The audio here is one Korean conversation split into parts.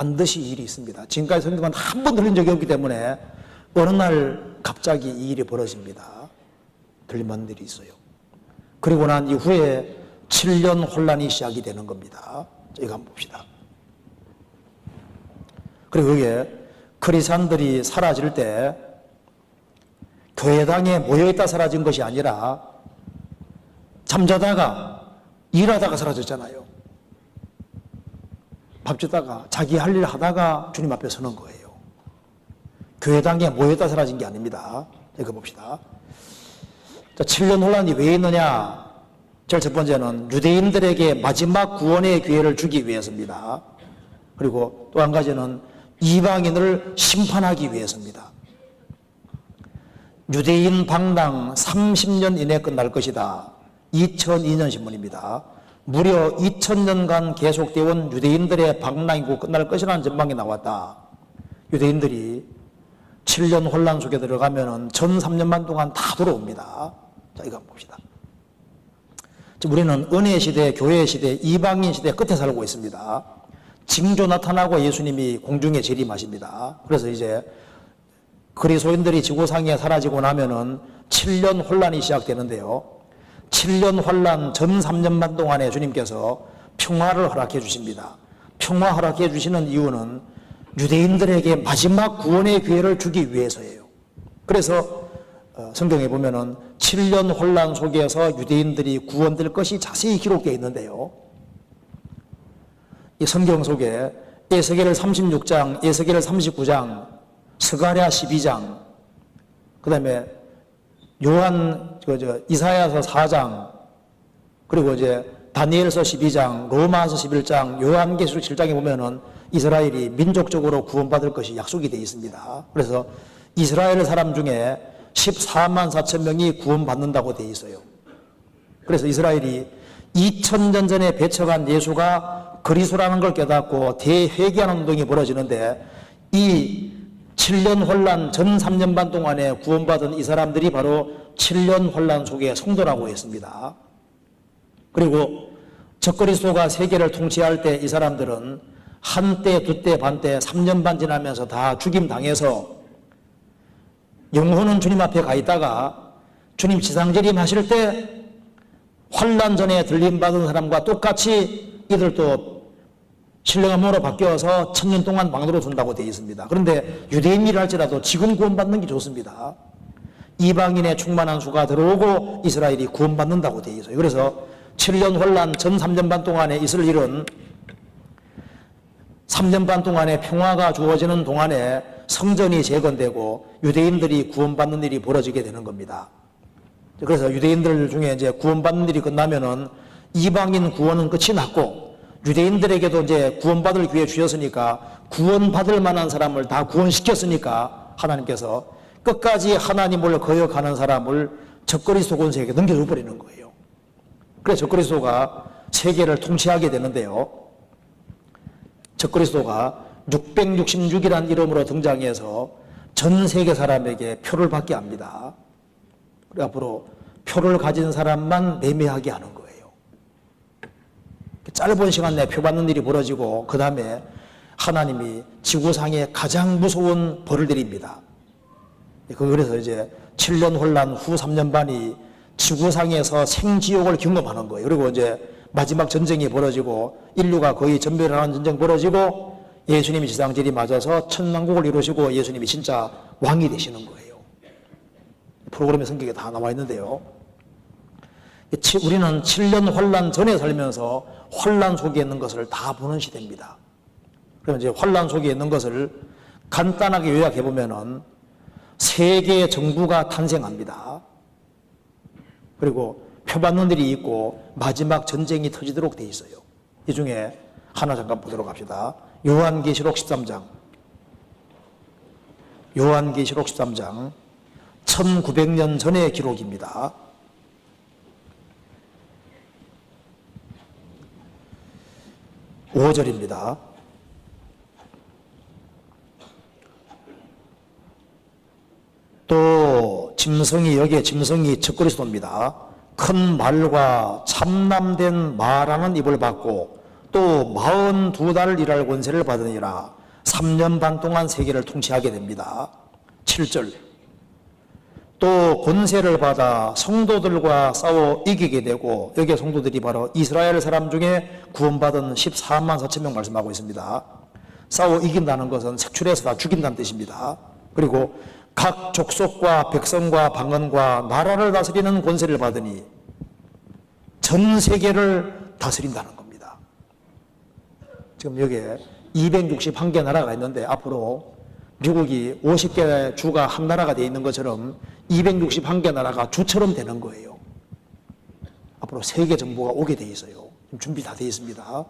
반드시 이 일이 있습니다. 지금까지 성경은 한 번 들린 적이 없기 때문에 어느 날 갑자기 이 일이 벌어집니다. 들림받는 일이 있어요. 그리고 난 이후에 7년 혼란이 시작이 되는 겁니다. 이거 한번 봅시다. 그리고 여기에 크리스찬들이 사라질 때 교회당에 모여있다 사라진 것이 아니라 잠자다가 일하다가 사라졌잖아요. 밥 주다가 자기 할 일 하다가 주님 앞에 서는 거예요. 교회당에 모여있다 사라진 게 아닙니다. 이거 봅시다. 자, 7년 혼란이 왜 있느냐? 제일 첫 번째는 유대인들에게 마지막 구원의 기회를 주기 위해서입니다. 그리고 또 한 가지는 이방인을 심판하기 위해서입니다. 유대인 방랑 30년 이내에 끝날 것이다. 2002년 신문입니다. 무려 2000년간 계속되어 온 유대인들의 방랑이고 끝날 것이라는 전망이 나왔다. 유대인들이 7년 혼란 속에 들어가면은 전 3년만 동안 다 돌아옵니다. 자, 이거 한번 봅시다. 지금 우리는 은혜 시대, 교회 시대, 이방인 시대 끝에 살고 있습니다. 징조 나타나고 예수님이 공중에 재림하십니다. 그래서 이제 그리스도인들이 지구상에 사라지고 나면은 7년 혼란이 시작되는데요. 7년 혼란 전 3년만 동안에 주님께서 평화를 허락해 주십니다. 평화 허락해 주시는 이유는 유대인들에게 마지막 구원의 기회를 주기 위해서예요. 그래서 성경에 보면은 7년 혼란 속에서 유대인들이 구원될 것이 자세히 기록되어 있는데요. 이 성경 속에 에스겔 36장, 에스겔 39장, 스가랴 12장, 그 다음에 이사야서 4장, 그리고 이제 다니엘서 12장, 로마서 11장, 요한계시록 7장에 보면은 이스라엘이 민족적으로 구원받을 것이 약속이 되어 있습니다. 그래서 이스라엘 사람 중에 14만 4천 명이 구원받는다고 되어 있어요. 그래서 이스라엘이 2000년 전에 배척한 예수가 그리스도라는 걸 깨닫고 대회개하는 운동이 벌어지는데 이 7년 혼란 전 3년 반 동안에 구원받은 이 사람들이 바로 7년 혼란 속의 성도라고 했습니다. 그리고 적그리스도가 세계를 통치할 때 이 사람들은 한때, 두때, 반때, 3년 반 지나면서 다 죽임당해서 영혼은 주님 앞에 가 있다가 주님 지상재림하실 때 환난 전에 들림받은 사람과 똑같이 이들도 신령함으로 바뀌어서 1000년 동안 망도로 둔다고 되어 있습니다. 그런데 유대인이라 할지라도 지금 구원받는 게 좋습니다. 이방인의 충만한 수가 들어오고 이스라엘이 구원받는다고 되어 있어요. 그래서 7년 혼란 전 3년 반 동안에 있을 일은 3년 반 동안에 평화가 주어지는 동안에 성전이 재건되고 유대인들이 구원받는 일이 벌어지게 되는 겁니다. 그래서 유대인들 중에 이제 구원받는 일이 끝나면은 이방인 구원은 끝이 났고 유대인들에게도 이제 구원받을 기회 주셨으니까 구원받을 만한 사람을 다 구원시켰으니까 하나님께서 끝까지 하나님을 거역하는 사람을 적그리스도 권세에게 넘겨줘 버리는 거예요. 그래서 적그리스도가 세계를 통치하게 되는데요. 적그리스도가 666이라는 이름으로 등장해서 전 세계 사람에게 표를 받게 합니다. 그리고 앞으로 표를 가진 사람만 매매하게 하는 거예요. 짧은 시간 내에 표 받는 일이 벌어지고 그 다음에 하나님이 지구상에 가장 무서운 벌을 내립니다. 그래서 이제 7년 혼란 후 3년 반이 지구상에서 생지옥을 경험하는 거예요. 그리고 이제 마지막 전쟁이 벌어지고 인류가 거의 전멸하는 전쟁 벌어지고 예수님이 지상질이 맞아서 천왕국을 이루시고 예수님이 진짜 왕이 되시는 거예요. 프로그램의 성격에 다 나와 있는데요. 우리는 7년 혼란 전에 살면서 혼란 속에 있는 것을 다 보는 시대입니다. 그럼 이제 혼란 속에 있는 것을 간단하게 요약해 보면은 세계 정부가 탄생합니다. 그리고 표받는 일이 있고 마지막 전쟁이 터지도록 돼 있어요. 이 중에 하나 잠깐 보도록 합시다. 요한계시록 13장. 요한계시록 13장 1900년 전의 기록입니다. (5절입니다) 또 짐승이, 여기에 짐승이 적그리스도입니다. 큰 말과 참남된 말하는 입을 받고 또 42달 일할 권세를 받으니라. 3년 반 동안 세계를 통치하게 됩니다. 7절. 또 권세를 받아 성도들과 싸워 이기게 되고, 여기에 성도들이 바로 이스라엘 사람 중에 구원받은 14만 4천 명 말씀하고 있습니다. 싸워 이긴다는 것은 색출해서 다 죽인다는 뜻입니다. 그리고 각 족속과 백성과 방언과 나라를 다스리는 권세를 받으니 전 세계를 다스린다는 겁니다. 지금 여기에 261개 나라가 있는데 앞으로 미국이 50개 주가 한 나라가 되어 있는 것처럼 261개 나라가 주처럼 되는 거예요. 앞으로 세계 정부가 오게 되어 있어요. 지금 준비 다 되어 있습니다.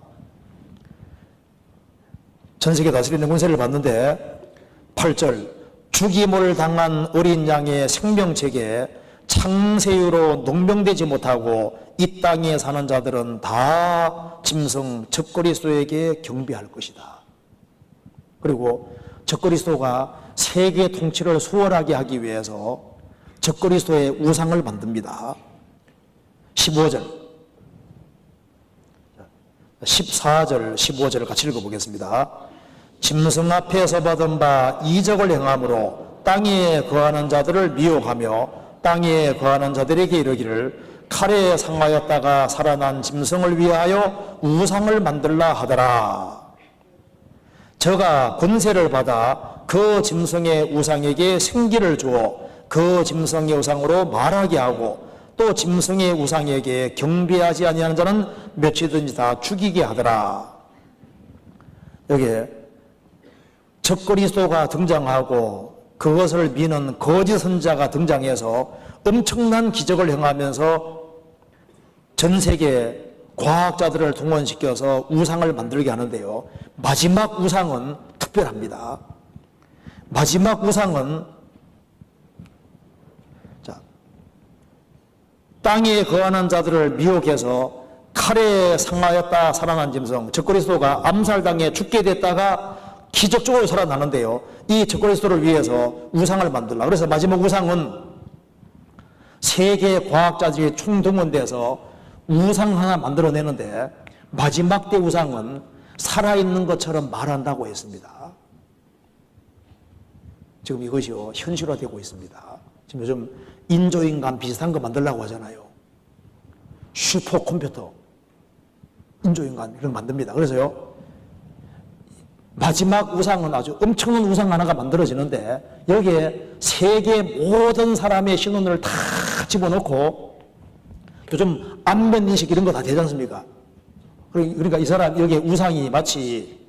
전 세계 다스리는 권세를 받는데 8절. 죽임을 당한 어린 양의 생명책에 창세유로 농명되지 못하고 이 땅에 사는 자들은 다 짐승 적그리스도에게 경배할 것이다. 그리고 적그리스도가 세계 통치를 수월하게 하기 위해서 적그리스도의 우상을 만듭니다. 15절, 14절, 15절을 같이 읽어보겠습니다. 짐승 앞에서 받은 바 이적을 행함으로 땅에 거하는 자들을 미혹하며 땅에 거하는 자들에게 이르기를 칼에 상하였다가 살아난 짐승을 위하여 우상을 만들라 하더라. 저가 권세를 받아 그 짐승의 우상에게 생기를 주어 그 짐승의 우상으로 말하게 하고 또 짐승의 우상에게 경배하지 아니하는 자는 몇이든지 다 죽이게 하더라. 여기에 적그리스도가 등장하고 그것을 미는 거짓 선자가 등장해서 엄청난 기적을 행하면서 전 세계 과학자들을 동원시켜서 우상을 만들게 하는데요. 마지막 우상은 특별합니다. 마지막 우상은 땅에 거하는 자들을 미혹해서 칼에 상하였다 살아난 짐승, 적그리스도가 암살당해 죽게 됐다가 기적적으로 살아나는데요. 이 적그리스도를 위해서 우상을 만들라. 그래서 마지막 우상은 세계 과학자들이 총동원돼서 우상 하나 만들어내는데 마지막 때 우상은 살아있는 것처럼 말한다고 했습니다. 지금 이것이요 현실화되고 있습니다. 지금 요즘 인조인간 비슷한 거 만들려고 하잖아요. 슈퍼컴퓨터 인조인간 이런 거 만듭니다. 그래서요 마지막 우상은 아주 엄청난 우상 하나가 만들어지는데 여기에 세계 모든 사람의 신원을 다 집어넣고 요즘 안면 인식 이런 거 다 되지 않습니까? 그러니까 이 사람 여기에 우상이 마치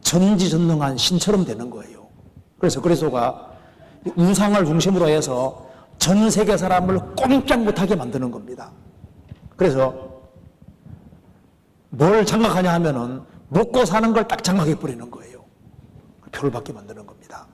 전지전능한 신처럼 되는 거예요. 그래서 그리스도가 우상을 중심으로 해서 전 세계 사람을 꼼짝 못하게 만드는 겁니다. 그래서 뭘 장악하냐 하면은 먹고 사는 걸 딱 장악해 버리는 거예요. 표를 받게 만드는 겁니다.